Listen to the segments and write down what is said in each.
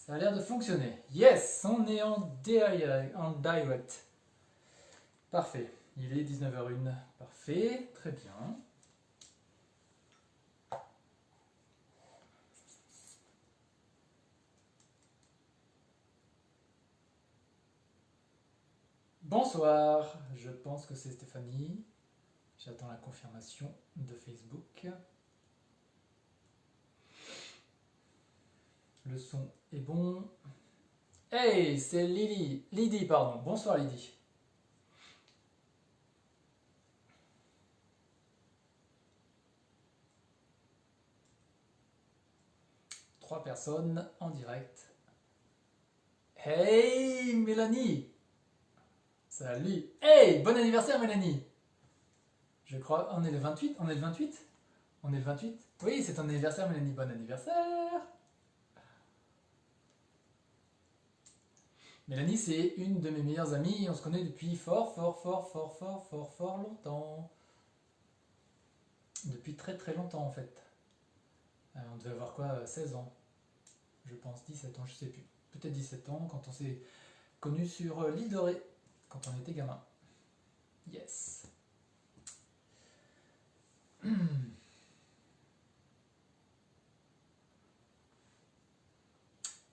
Ça a l'air de fonctionner. Yes, on est en direct. Parfait. Il est 19h01. Parfait, très bien. Bonsoir, je pense que c'est Stéphanie. J'attends la confirmation de Facebook. Le son est bon. Hey, c'est Lydie. Lydie, pardon. Bonsoir Lydie. Trois personnes en direct. Hey Mélanie. Salut. Hey, bon anniversaire Mélanie. Je crois, on est le 28. On est le 28. On est le 28. Oui, c'est ton anniversaire Mélanie. Bon anniversaire. Mélanie, c'est une de mes meilleures amies. On se connaît depuis fort longtemps. Depuis très très longtemps en fait. On devait avoir quoi, 16 ans. Je pense 17 ans, je sais plus. Peut-être 17 ans quand on s'est connus sur l'île de Ré. Quand on était gamin. Yes.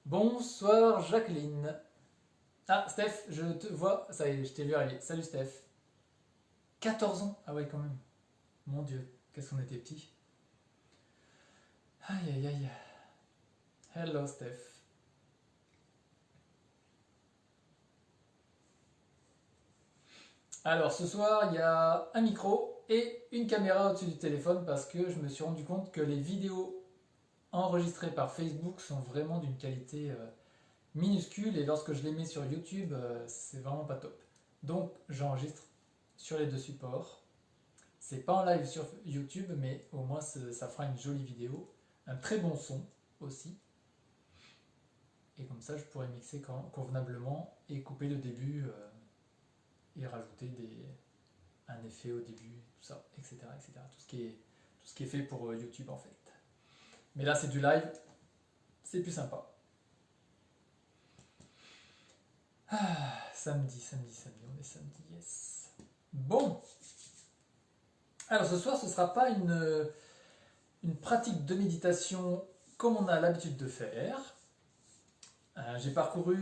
Bonsoir Jacqueline. Ah, Steph, je te vois. Ça y est, je t'ai vu arriver. Salut Steph. 14 ans. Ah ouais, quand même. Mon Dieu, qu'est-ce qu'on était petits. Aïe aïe aïe. Hello Steph. Alors ce soir, il y a un micro et une caméra au-dessus du téléphone parce que je me suis rendu compte que les vidéos enregistrées par Facebook sont vraiment d'une qualité minuscule et lorsque je les mets sur YouTube, c'est vraiment pas top. Donc j'enregistre sur les deux supports. C'est pas en live sur YouTube, mais au moins ça fera une jolie vidéo, un très bon son aussi. Et comme ça, je pourrais mixer convenablement et couper le début et rajouter un effet au début, tout ça, etc., etc. Tout ce qui est fait pour YouTube en fait. Mais là, c'est du live, c'est plus sympa. Ah, samedi, on est samedi, yes. Bon, alors ce soir, ce ne sera pas une pratique de méditation comme on a l'habitude de faire. J'ai parcouru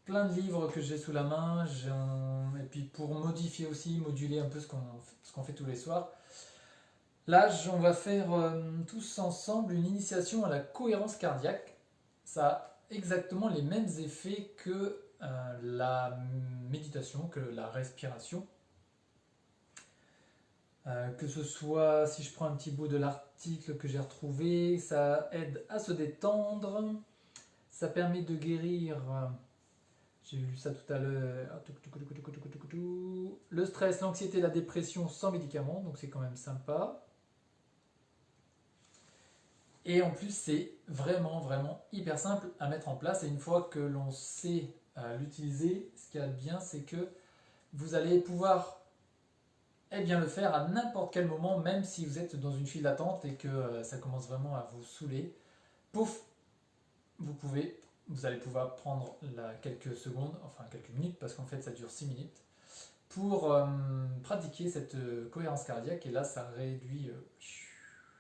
plein de livres que j'ai sous la main, et puis pour modifier aussi, moduler un peu ce qu'on fait tous les soirs. Là, on va faire tous ensemble une initiation à la cohérence cardiaque. Ça a exactement les mêmes effets que la méditation, que la respiration. Que ce soit, si je prends un petit bout de l'article que j'ai retrouvé, ça aide à se détendre, ça permet de guérir, j'ai lu ça tout à l'heure, le stress, l'anxiété, la dépression sans médicaments, donc c'est quand même sympa. Et en plus, c'est vraiment, vraiment hyper simple à mettre en place. Et une fois que l'on sait l'utiliser, ce qu'il y a de bien, c'est que vous allez pouvoir le faire à n'importe quel moment, même si vous êtes dans une file d'attente et que ça commence vraiment à vous saouler. Pouf, vous allez pouvoir prendre quelques secondes, enfin quelques minutes, parce qu'en fait ça dure 6 minutes, pour pratiquer cette cohérence cardiaque. Et là, ça réduit,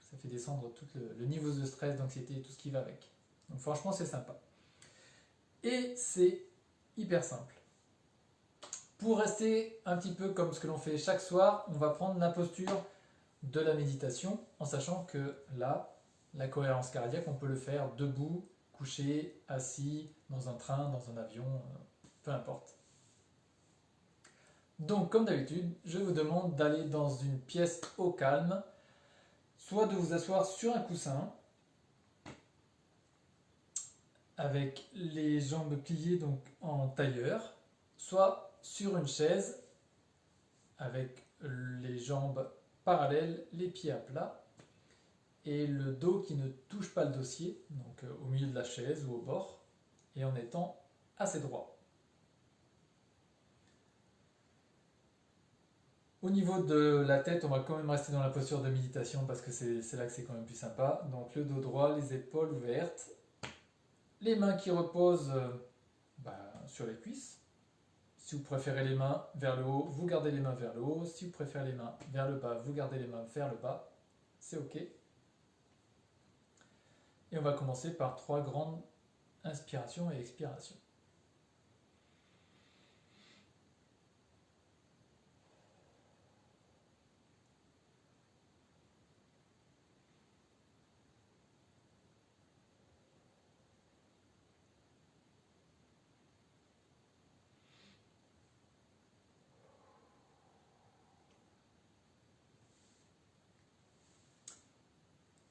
ça fait descendre tout le niveau de stress, d'anxiété et tout ce qui va avec. Donc franchement, c'est sympa. Et c'est hyper simple. Pour rester un petit peu comme ce que l'on fait chaque soir, on va prendre la posture de la méditation, en sachant que là, la cohérence cardiaque, on peut le faire debout, couché, assis, dans un train, dans un avion, peu importe. Donc, comme d'habitude, je vous demande d'aller dans une pièce au calme, soit de vous asseoir sur un coussin, avec les jambes pliées donc en tailleur, soit sur une chaise, avec les jambes parallèles, les pieds à plat, et le dos qui ne touche pas le dossier, donc au milieu de la chaise ou au bord, et en étant assez droit. Au niveau de la tête, on va quand même rester dans la posture de méditation parce que c'est là que c'est quand même plus sympa. Donc le dos droit, les épaules ouvertes, Les mains qui reposent sur les cuisses. Si vous préférez les mains vers le haut, vous gardez les mains vers le haut. Si vous préférez les mains vers le bas, vous gardez les mains vers le bas. C'est OK. Et on va commencer par 3 grandes inspirations et expirations.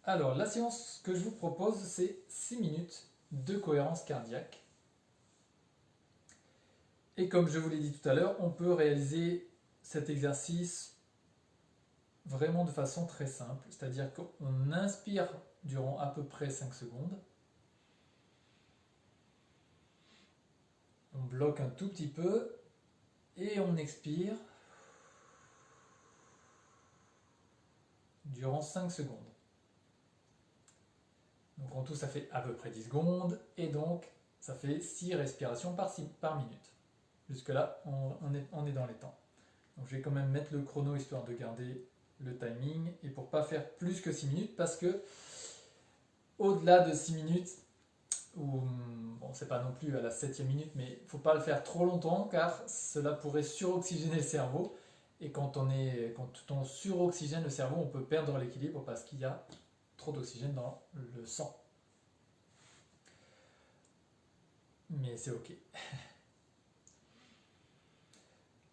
Alors, la séance que je vous propose, c'est 6 minutes de cohérence cardiaque. Et comme je vous l'ai dit tout à l'heure, on peut réaliser cet exercice vraiment de façon très simple. C'est-à-dire qu'on inspire durant à peu près 5 secondes. On bloque un tout petit peu et on expire durant 5 secondes. Donc en tout, ça fait à peu près 10 secondes et donc ça fait 6 respirations par minute. Jusque-là, on est dans les temps. Donc je vais quand même mettre le chrono histoire de garder le timing et pour ne pas faire plus que 6 minutes parce que au-delà de 6 minutes, ou bon, c'est pas non plus à la 7e minute, mais il ne faut pas le faire trop longtemps car cela pourrait suroxygéner le cerveau. Et quand on suroxygène le cerveau, on peut perdre l'équilibre parce qu'il y a trop d'oxygène dans le sang. Mais c'est ok.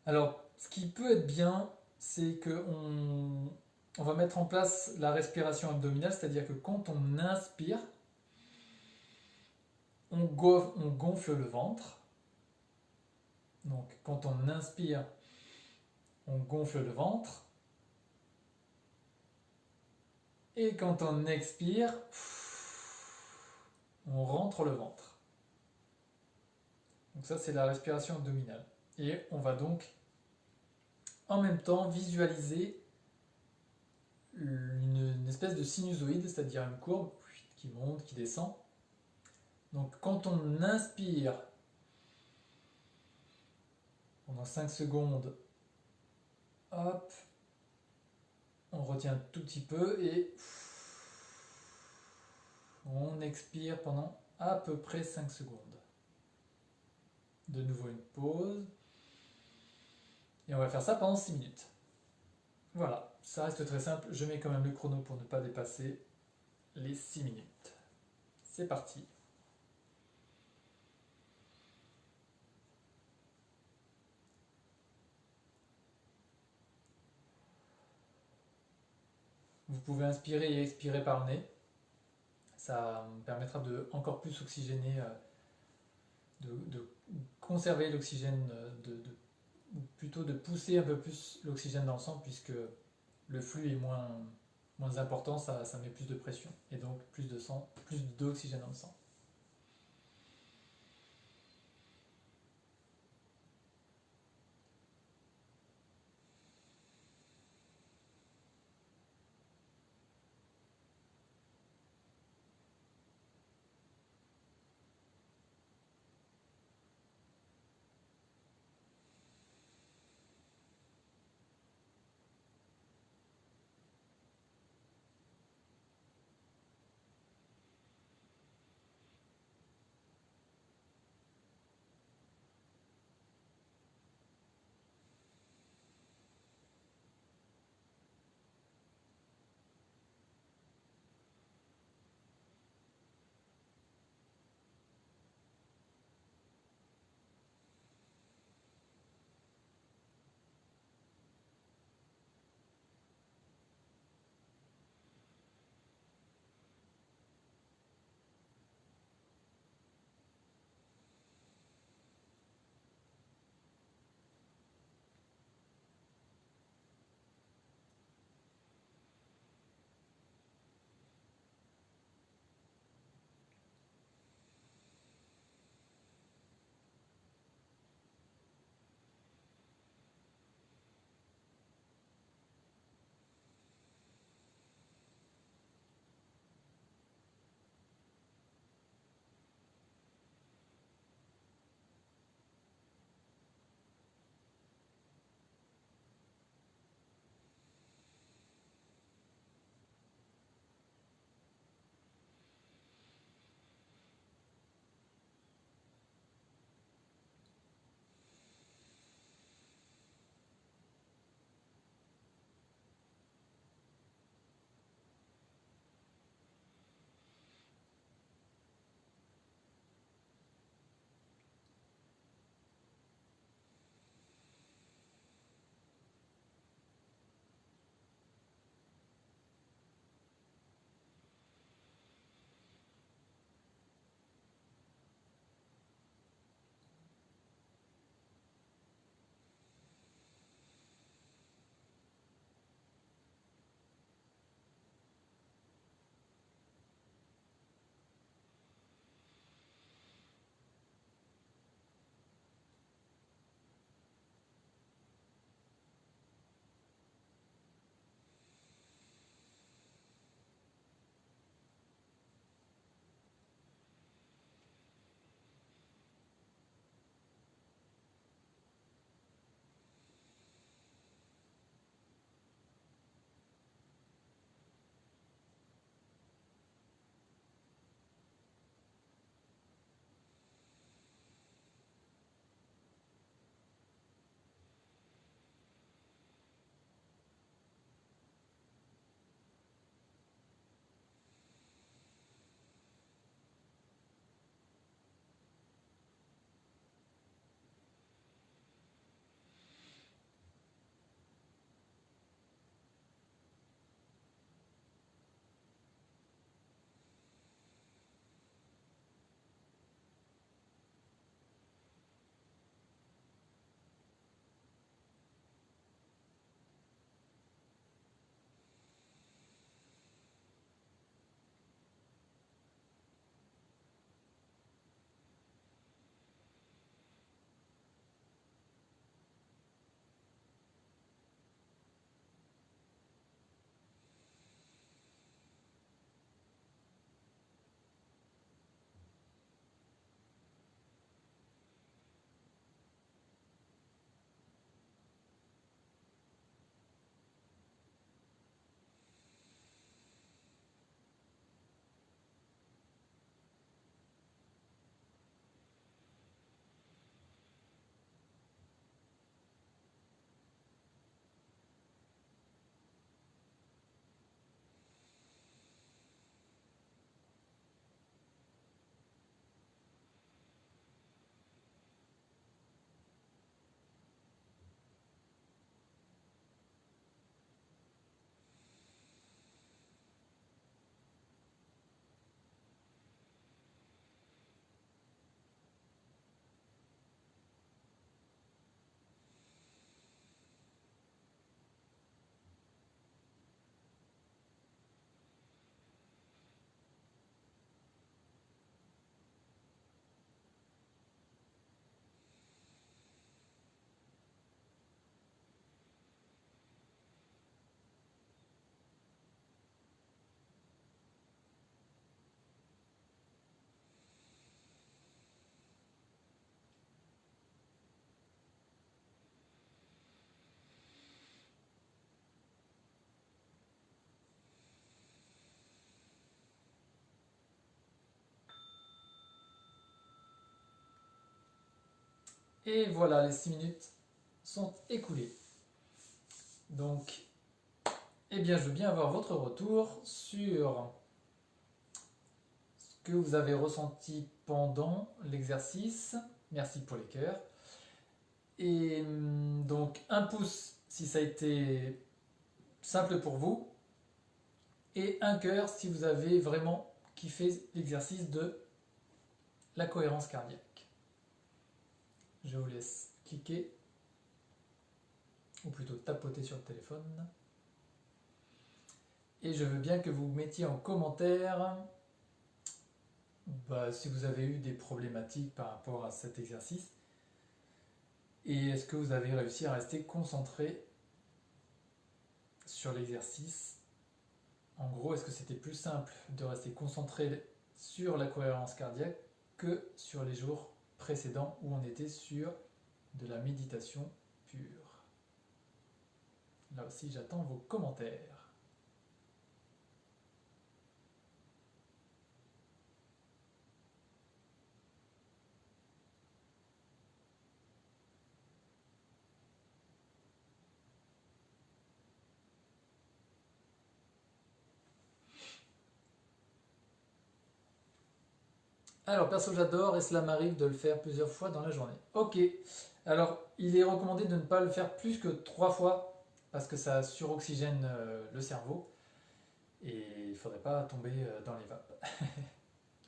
Alors, ce qui peut être bien, c'est qu'on va mettre en place la respiration abdominale, c'est-à-dire que quand on inspire, on gonfle le ventre. Donc, quand on inspire, on gonfle le ventre. Et quand on expire, on rentre le ventre. Donc ça, c'est la respiration abdominale. Et on va donc en même temps visualiser une espèce de sinusoïde, c'est-à-dire une courbe qui monte, qui descend. Donc quand on inspire pendant 5 secondes, hop, on retient un tout petit peu et on expire pendant à peu près 5 secondes. De nouveau une pause. Et on va faire ça pendant 6 minutes. Voilà, ça reste très simple. Je mets quand même le chrono pour ne pas dépasser les 6 minutes. C'est parti. Vous pouvez inspirer et expirer par le nez. Ça me permettra de encore plus oxygéner, de conserver l'oxygène, ou plutôt de pousser un peu plus l'oxygène dans le sang puisque le flux est moins important, ça met plus de pression et donc plus de sang, plus d'oxygène dans le sang. Et voilà, les 6 minutes sont écoulées. Donc, eh bien, je veux bien avoir votre retour sur ce que vous avez ressenti pendant l'exercice. Merci pour les cœurs. Et donc, un pouce si ça a été simple pour vous. Et un cœur si vous avez vraiment kiffé l'exercice de la cohérence cardiaque. Je vous laisse cliquer, ou plutôt tapoter sur le téléphone. Et je veux bien que vous mettiez en commentaire si vous avez eu des problématiques par rapport à cet exercice. Et est-ce que vous avez réussi à rester concentré sur l'exercice? En gros, est-ce que c'était plus simple de rester concentré sur la cohérence cardiaque que sur les jours précédents où on était sur de la méditation pure? Là aussi, j'attends vos commentaires. Alors, perso, j'adore et cela m'arrive de le faire plusieurs fois dans la journée. Ok. Alors, il est recommandé de ne pas le faire plus que 3 fois parce que ça suroxygène le cerveau et il ne faudrait pas tomber dans les vapes.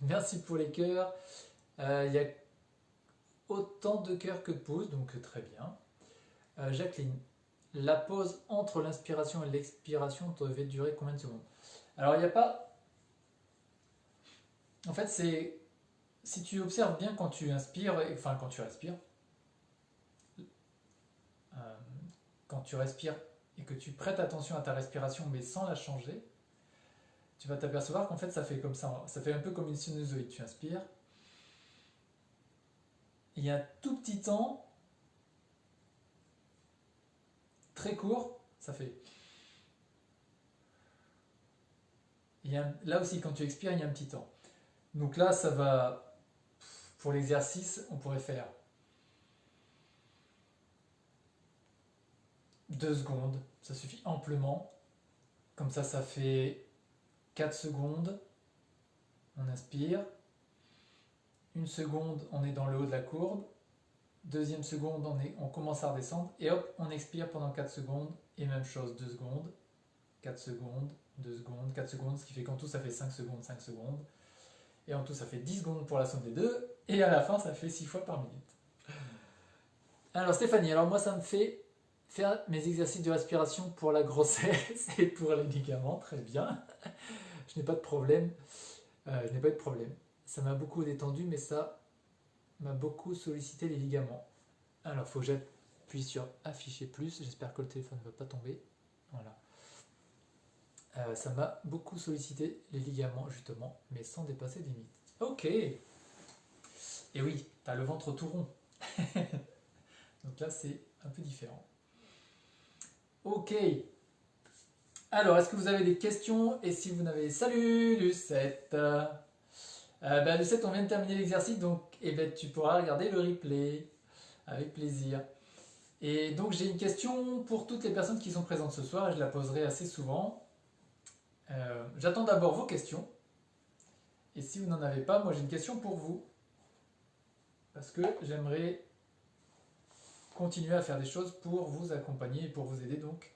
Merci pour les cœurs. Il y a autant de cœurs que de pouces, donc très bien. Jacqueline, la pause entre l'inspiration et l'expiration devait durer combien de secondes? Alors, il n'y a pas. En fait, c'est. Si tu observes bien quand tu inspires, enfin quand tu respires, euh, quand tu respires et que tu prêtes attention à ta respiration mais sans la changer, tu vas t'apercevoir qu'en fait ça fait comme ça fait un peu comme une sinusoïde. Tu inspires, il y a un tout petit temps, très court, ça fait. Là aussi, quand tu expires, il y a un petit temps. Donc là, ça va, pour l'exercice, on pourrait faire 2 secondes, ça suffit amplement. Comme ça fait 4 secondes, on inspire. 1 seconde, on est dans le haut de la courbe. Deuxième seconde, on commence à redescendre. Et hop, on expire pendant 4 secondes. Et même chose, 2 secondes, 4 secondes, 2 secondes, 4 secondes. Ce qui fait qu'en tout, ça fait 5 secondes, 5 secondes. Et en tout, ça fait 10 secondes pour la somme des deux. Et à la fin, ça fait 6 fois par minute. Alors Stéphanie, alors moi, ça me fait faire mes exercices de respiration pour la grossesse et pour les ligaments. Très bien. Je n'ai pas de problème. Je n'ai pas eu de problème. Ça m'a beaucoup détendu, mais ça m'a beaucoup sollicité les ligaments. Alors, il faut que j'appuie sur afficher plus. J'espère que le téléphone ne va pas tomber. Voilà. Ça m'a beaucoup sollicité les ligaments, justement, mais sans dépasser des limites. Ok. Et oui, tu as le ventre tout rond. Donc là, c'est un peu différent. Ok. Alors, est-ce que vous avez des questions? Et si vous n'avez... Salut Lucette. Lucette, on vient de terminer l'exercice, donc tu pourras regarder le replay. Avec plaisir. Et donc j'ai une question pour toutes les personnes qui sont présentes ce soir, et je la poserai assez souvent. J'attends d'abord vos questions. Et si vous n'en avez pas, moi j'ai une question pour vous. Parce que j'aimerais continuer à faire des choses pour vous accompagner et pour vous aider. Donc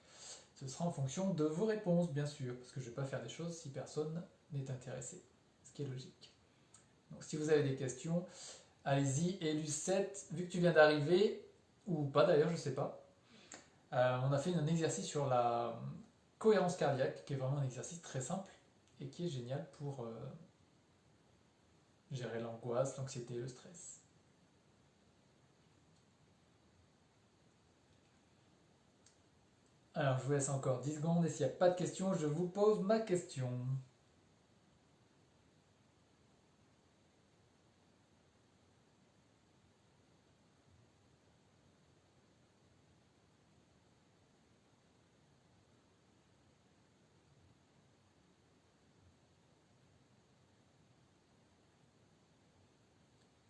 ce sera en fonction de vos réponses, bien sûr. Parce que je ne vais pas faire des choses si personne n'est intéressé. Ce qui est logique. Donc si vous avez des questions, allez-y. Et Lucette, vu que tu viens d'arriver, ou pas d'ailleurs, je ne sais pas, on a fait un exercice sur la cohérence cardiaque, qui est vraiment un exercice très simple et qui est génial pour gérer l'angoisse, l'anxiété, le stress. Alors je vous laisse encore 10 secondes et s'il n'y a pas de questions, je vous pose ma question.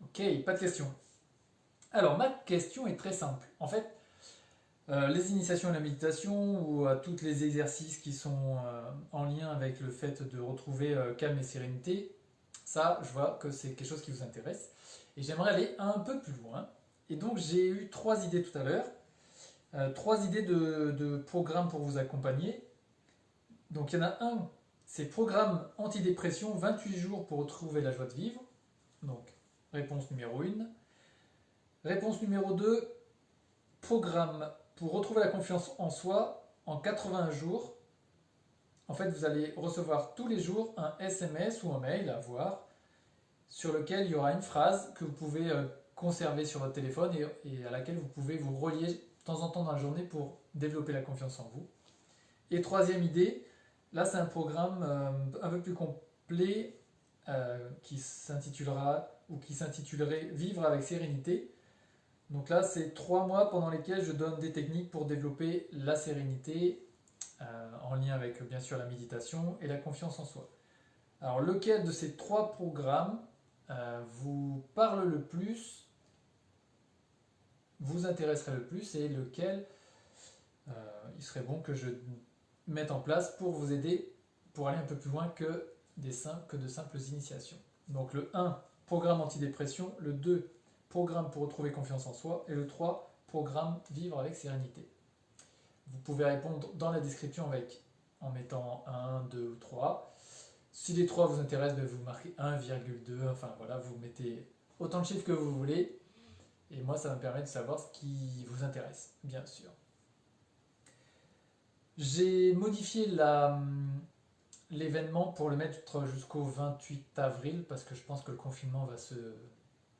Ok, pas de questions. Alors, ma question est très simple. En fait, les initiations à la méditation ou à tous les exercices qui sont en lien avec le fait de retrouver calme et sérénité, ça, je vois que c'est quelque chose qui vous intéresse. Et j'aimerais aller un peu plus loin. Et donc, j'ai eu 3 idées tout à l'heure. 3 idées de programmes pour vous accompagner. Donc, il y en a un, c'est programme antidépression, 28 jours pour retrouver la joie de vivre. Donc, réponse numéro 1. Réponse numéro 2, programme pour retrouver la confiance en soi en 81 jours. En fait, vous allez recevoir tous les jours un SMS ou un mail à voir sur lequel il y aura une phrase que vous pouvez conserver sur votre téléphone et à laquelle vous pouvez vous relier de temps en temps dans la journée pour développer la confiance en vous. Et troisième idée, là c'est un programme un peu plus complet qui s'intitulera ou qui s'intitulerait Vivre avec sérénité. Donc là, c'est 3 mois pendant lesquels je donne des techniques pour développer la sérénité en lien avec bien sûr la méditation et la confiance en soi. Alors lequel de ces 3 programmes vous parle le plus, vous intéresserait le plus et lequel il serait bon que je mette en place pour vous aider pour aller un peu plus loin que de simples initiations. Donc le 1, programme antidépression, le 2, programme pour retrouver confiance en soi, et le 3, programme vivre avec sérénité. Vous pouvez répondre dans la description en mettant 1, 2 ou 3. Si les 3 vous intéressent, vous marquez 1,2, enfin voilà, vous mettez autant de chiffres que vous voulez, et moi ça me permet de savoir ce qui vous intéresse, bien sûr. J'ai modifié l'événement pour le mettre jusqu'au 28 avril, parce que je pense que le confinement va se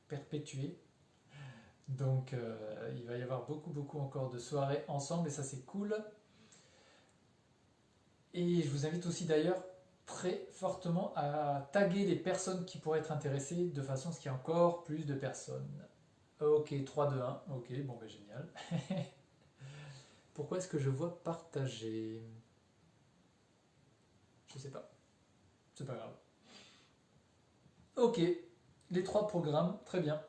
perpétuer. Donc il va y avoir beaucoup encore de soirées ensemble et ça c'est cool. Et je vous invite aussi d'ailleurs très fortement à taguer les personnes qui pourraient être intéressées de façon à ce qu'il y ait encore plus de personnes. Ok, 3, 2, 1. Ok, bon ben génial. Pourquoi est-ce que je vois partager? Je sais pas. C'est pas grave. Ok, les 3 programmes, très bien.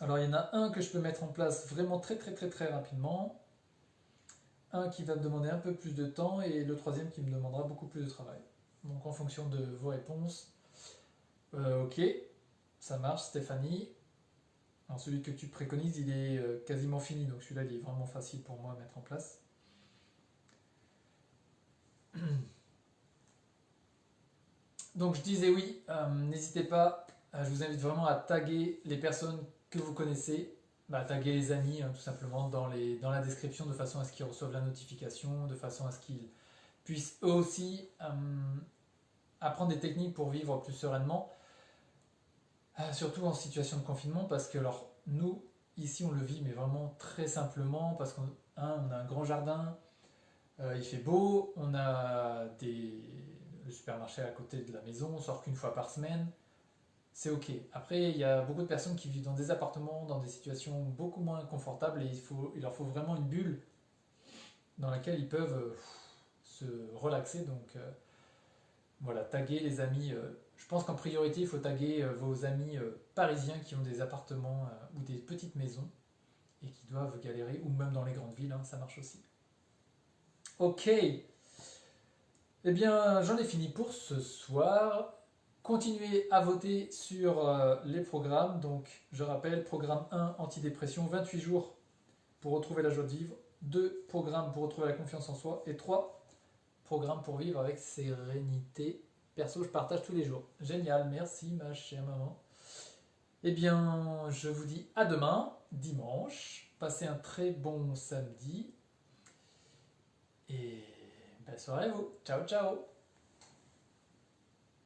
Alors il y en a un que je peux mettre en place vraiment très rapidement, un qui va me demander un peu plus de temps et le troisième qui me demandera beaucoup plus de travail. Donc en fonction de vos réponses, ok, ça marche Stéphanie. Alors celui que tu préconises il est quasiment fini, donc celui-là il est vraiment facile pour moi à mettre en place. Donc je disais oui, n'hésitez pas, je vous invite vraiment à taguer les personnes que vous connaissez, taguer les amis tout simplement dans la description de façon à ce qu'ils reçoivent la notification, de façon à ce qu'ils puissent eux aussi apprendre des techniques pour vivre plus sereinement, surtout en situation de confinement parce que alors nous ici on le vit mais vraiment très simplement parce qu'on a un grand jardin, il fait beau, on a le supermarché à côté de la maison, on sort qu'une fois par semaine, c'est ok. Après, il y a beaucoup de personnes qui vivent dans des appartements, dans des situations beaucoup moins confortables et il leur faut vraiment une bulle dans laquelle ils peuvent se relaxer. Donc voilà, taguer les amis. Je pense qu'en priorité, il faut taguer vos amis parisiens qui ont des appartements ou des petites maisons et qui doivent galérer, ou même dans les grandes villes, ça marche aussi. Ok. Eh bien, j'en ai fini pour ce soir. Continuez à voter sur les programmes. Donc, je rappelle, programme 1, antidépression, 28 jours pour retrouver la joie de vivre. 2, programme pour retrouver la confiance en soi. Et 3, programme pour vivre avec sérénité. Perso, je partage tous les jours. Génial, merci ma chère maman. Eh bien, je vous dis à demain, dimanche. Passez un très bon samedi. Et belle soirée à vous. Ciao, ciao.